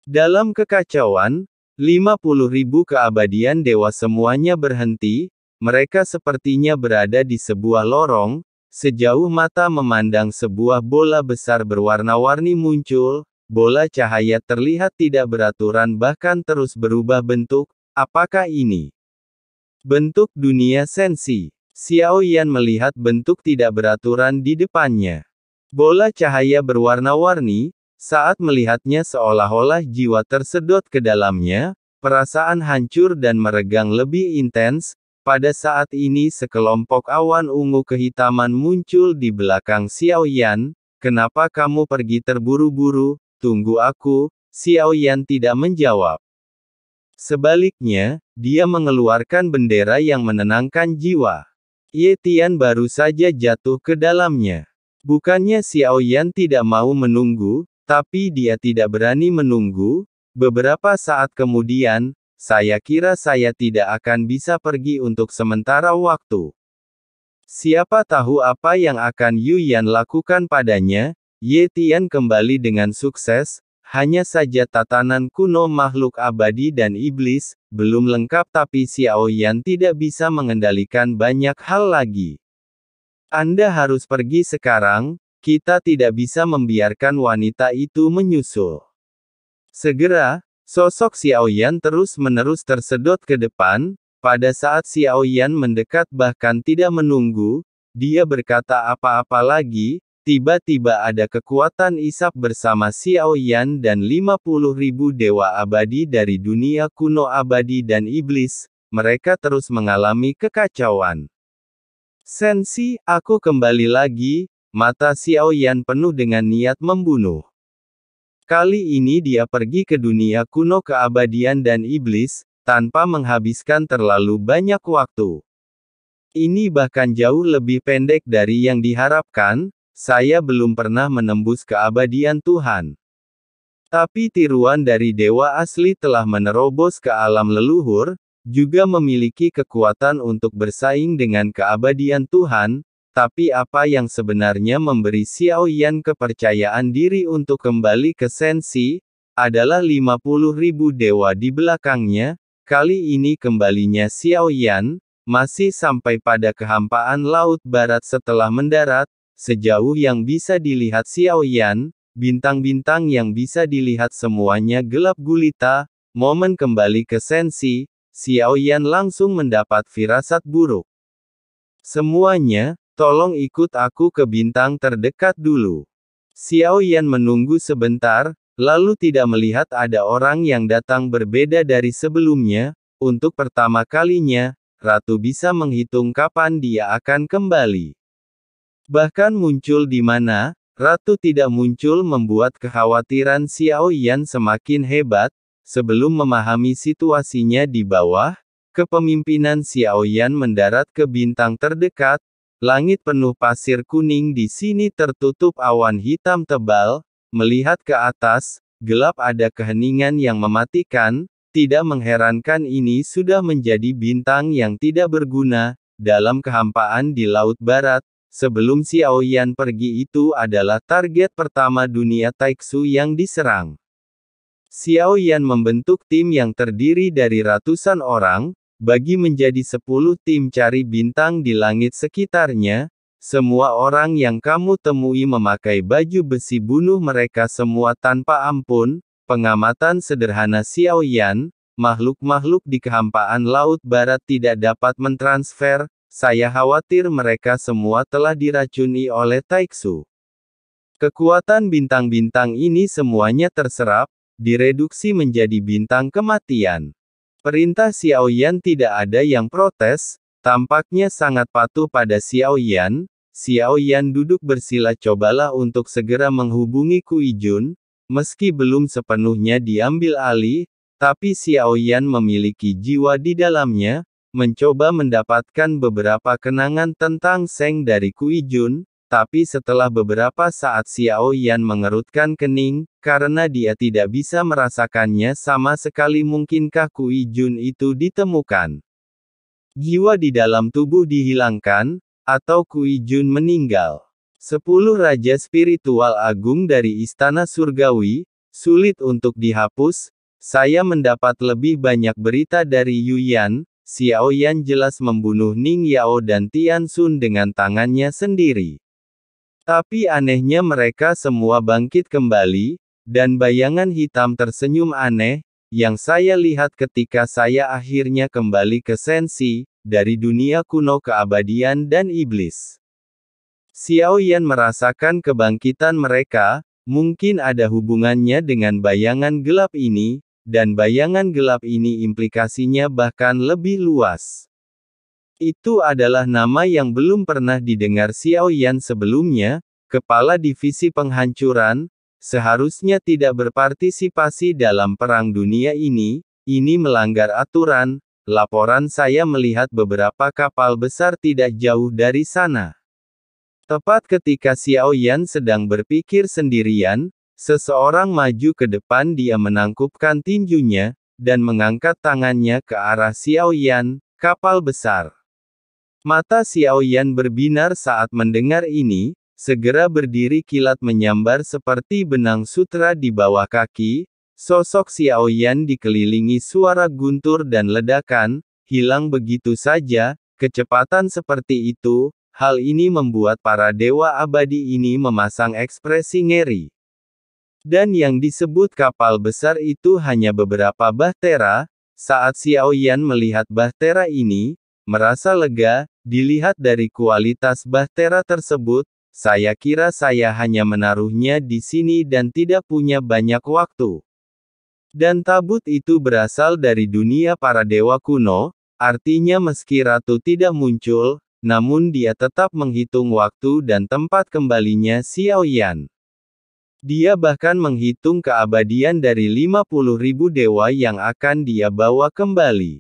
Dalam kekacauan, 50.000 keabadian dewa semuanya berhenti, mereka sepertinya berada di sebuah lorong, sejauh mata memandang sebuah bola besar berwarna-warni muncul, bola cahaya terlihat tidak beraturan bahkan terus berubah bentuk. Apakah ini bentuk dunia sensi? Xiao Yan melihat bentuk tidak beraturan di depannya. Bola cahaya berwarna-warni, saat melihatnya seolah-olah jiwa tersedot ke dalamnya, perasaan hancur dan meregang lebih intens. Pada saat ini sekelompok awan ungu kehitaman muncul di belakang Xiao Yan. Kenapa kamu pergi terburu-buru? Tunggu aku. Xiao Yan tidak menjawab. Sebaliknya, dia mengeluarkan bendera yang menenangkan jiwa. Ye Tian baru saja jatuh ke dalamnya. Bukannya Xiao Yan tidak mau menunggu, tapi dia tidak berani menunggu. Beberapa saat kemudian, saya kira saya tidak akan bisa pergi untuk sementara waktu. Siapa tahu apa yang akan Yu Yan lakukan padanya. Ye Tian kembali dengan sukses, hanya saja tatanan kuno makhluk abadi dan iblis, belum lengkap tapi Xiao Yan tidak bisa mengendalikan banyak hal lagi. Anda harus pergi sekarang, kita tidak bisa membiarkan wanita itu menyusul. Segera, sosok Xiao Yan terus-menerus tersedot ke depan. Pada saat Xiao Yan mendekat bahkan tidak menunggu, dia berkata apa-apa lagi. Tiba-tiba ada kekuatan isap bersama Xiao Yan dan 50.000 dewa abadi dari dunia kuno abadi dan iblis. Mereka terus mengalami kekacauan. Sensi, aku kembali lagi. Mata Xiao Yan penuh dengan niat membunuh. Kali ini dia pergi ke dunia kuno keabadian dan iblis, tanpa menghabiskan terlalu banyak waktu. Ini bahkan jauh lebih pendek dari yang diharapkan. Saya belum pernah menembus keabadian Tuhan. Tapi tiruan dari dewa asli telah menerobos ke alam leluhur, juga memiliki kekuatan untuk bersaing dengan keabadian Tuhan. Tapi apa yang sebenarnya memberi Xiao Yan kepercayaan diri untuk kembali ke sensi, adalah 50.000 dewa di belakangnya. Kali ini kembalinya Xiao Yan, masih sampai pada kehampaan laut barat setelah mendarat. Sejauh yang bisa dilihat Xiao Yan, bintang-bintang yang bisa dilihat semuanya gelap gulita. Momen kembali ke sensi, Xiao Yan langsung mendapat firasat buruk. Semuanya, tolong ikut aku ke bintang terdekat dulu. Xiao Yan menunggu sebentar, lalu tidak melihat ada orang yang datang berbeda dari sebelumnya. Untuk pertama kalinya, Ratu bisa menghitung kapan dia akan kembali. Bahkan muncul di mana, Ratu tidak muncul membuat kekhawatiran Xiao Yan semakin hebat. Sebelum memahami situasinya di bawah, kepemimpinan Xiao Yan mendarat ke bintang terdekat. Langit penuh pasir kuning di sini tertutup awan hitam tebal. Melihat ke atas, gelap ada keheningan yang mematikan. Tidak mengherankan ini sudah menjadi bintang yang tidak berguna, dalam kehampaan di Laut Barat. Sebelum Xiao Yan pergi itu adalah target pertama dunia Taiksu yang diserang. Xiao Yan membentuk tim yang terdiri dari ratusan orang, bagi menjadi 10 tim cari bintang di langit sekitarnya. Semua orang yang kamu temui memakai baju besi, bunuh mereka semua tanpa ampun. Pengamatan sederhana Xiao Yan, makhluk-makhluk di kehampaan Laut Barat tidak dapat mentransfer. Saya khawatir mereka semua telah diracuni oleh Taiksu. Kekuatan bintang-bintang ini semuanya terserap, direduksi menjadi bintang kematian. Perintah Xiao Yan tidak ada yang protes, tampaknya sangat patuh pada Xiao Yan. Xiao Yan duduk bersila, cobalah untuk segera menghubungi Kui Jun, meski belum sepenuhnya diambil alih, tapi Xiao Yan memiliki jiwa di dalamnya. Mencoba mendapatkan beberapa kenangan tentang Seng dari Kui Jun, tapi setelah beberapa saat Xiao Yan mengerutkan kening, karena dia tidak bisa merasakannya sama sekali. Mungkinkah Kui Jun itu ditemukan? Jiwa di dalam tubuh dihilangkan, atau Kui Jun meninggal? 10 Raja Spiritual Agung dari Istana Surgawi, sulit untuk dihapus. Saya mendapat lebih banyak berita dari Yuyan. Xiao Yan jelas membunuh Ning Yao dan Tian Xun dengan tangannya sendiri. Tapi anehnya mereka semua bangkit kembali, dan bayangan hitam tersenyum aneh, yang saya lihat ketika saya akhirnya kembali ke Sensi, dari dunia kuno keabadian dan iblis. Xiao Yan merasakan kebangkitan mereka, mungkin ada hubungannya dengan bayangan gelap ini, dan bayangan gelap ini implikasinya bahkan lebih luas. Itu adalah nama yang belum pernah didengar Xiao Yan sebelumnya, kepala divisi penghancuran, seharusnya tidak berpartisipasi dalam perang dunia ini melanggar aturan. Laporan saya melihat beberapa kapal besar tidak jauh dari sana. Tepat ketika Xiao Yan sedang berpikir sendirian, seseorang maju ke depan. Dia menangkupkan tinjunya, dan mengangkat tangannya ke arah Xiao Yan, kapal besar. Mata Xiao Yan berbinar saat mendengar ini, segera berdiri kilat menyambar seperti benang sutra di bawah kaki. Sosok Xiao Yan dikelilingi suara guntur dan ledakan, hilang begitu saja. Kecepatan seperti itu, hal ini membuat para dewa abadi ini memasang ekspresi ngeri. Dan yang disebut kapal besar itu hanya beberapa bahtera. Saat Xiao Yan melihat bahtera ini, merasa lega. Dilihat dari kualitas bahtera tersebut, saya kira saya hanya menaruhnya di sini dan tidak punya banyak waktu. Dan tabut itu berasal dari dunia para dewa kuno, artinya meski ratu tidak muncul, namun dia tetap menghitung waktu dan tempat kembalinya Xiao Yan. Dia bahkan menghitung keabadian dari 50.000 dewa yang akan dia bawa kembali.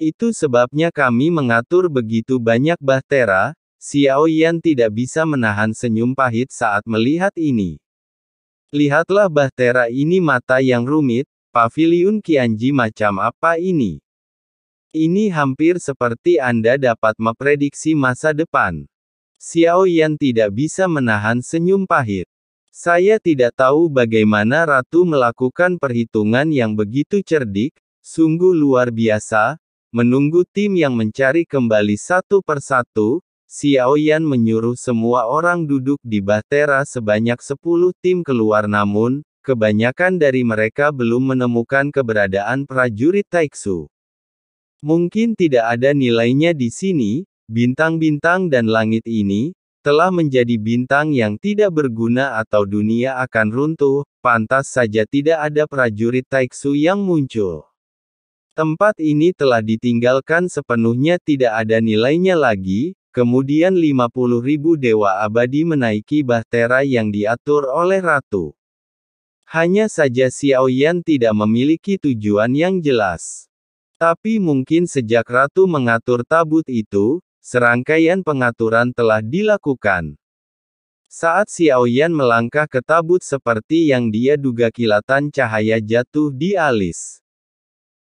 Itu sebabnya kami mengatur begitu banyak bahtera. Xiao Yan tidak bisa menahan senyum pahit saat melihat ini. Lihatlah bahtera ini, mata yang rumit, paviliun Qianji macam apa ini? Ini hampir seperti Anda dapat memprediksi masa depan. Xiao Yan tidak bisa menahan senyum pahit. Saya tidak tahu bagaimana Ratu melakukan perhitungan yang begitu cerdik, sungguh luar biasa. Menunggu tim yang mencari kembali satu persatu, Xiao Yan menyuruh semua orang duduk di bahtera sebanyak 10 tim keluar, namun, kebanyakan dari mereka belum menemukan keberadaan prajurit Taiksu. Mungkin tidak ada nilainya di sini, bintang-bintang dan langit ini, telah menjadi bintang yang tidak berguna atau dunia akan runtuh, pantas saja tidak ada prajurit Taiksu yang muncul. Tempat ini telah ditinggalkan sepenuhnya, tidak ada nilainya lagi. Kemudian 50.000 dewa abadi menaiki bahtera yang diatur oleh Ratu. Hanya saja Xiao Yan tidak memiliki tujuan yang jelas. Tapi mungkin sejak Ratu mengatur tabut itu, serangkaian pengaturan telah dilakukan. Saat Xiao Yan melangkah ke tabut seperti yang dia duga, kilatan cahaya jatuh di alis.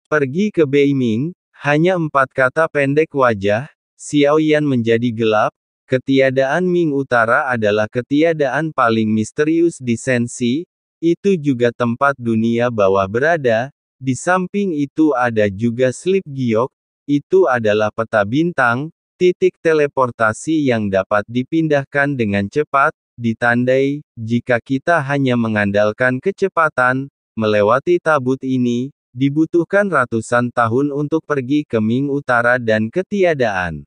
Pergi ke Beiming, hanya 4 kata pendek. Wajah Xiao Yan menjadi gelap. Ketiadaan Ming Utara adalah ketiadaan paling misterius di Sensi. Itu juga tempat dunia bawah berada. Di samping itu ada juga Slip Giok. Itu adalah peta bintang, titik teleportasi yang dapat dipindahkan dengan cepat. Ditandai, jika kita hanya mengandalkan kecepatan, melewati tabut ini, dibutuhkan ratusan tahun untuk pergi ke Ming Utara dan ketiadaan.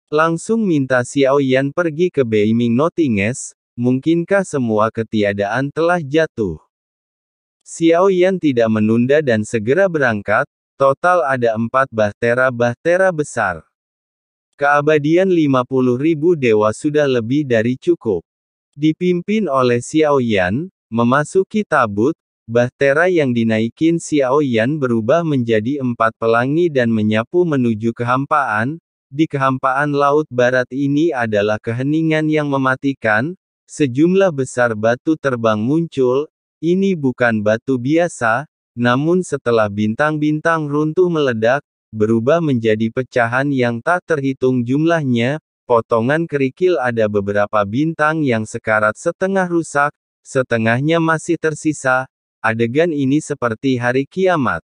Langsung minta Xiao Yan pergi ke Beiming Nothingness. Mungkinkah semua ketiadaan telah jatuh? Xiao Yan tidak menunda dan segera berangkat. Total ada 4 bahtera besar. Keabadian 50.000 dewa sudah lebih dari cukup. Dipimpin oleh Xiao Yan, memasuki tabut, bahtera yang dinaikin Xiao Yan berubah menjadi 4 pelangi dan menyapu menuju kehampaan. Di kehampaan laut barat ini adalah keheningan yang mematikan. Sejumlah besar batu terbang muncul. Ini bukan batu biasa, namun setelah bintang-bintang runtuh meledak, berubah menjadi pecahan yang tak terhitung jumlahnya. Potongan kerikil, ada beberapa bintang yang sekarat setengah rusak. setengahnya masih tersisa. Adegan ini seperti hari kiamat.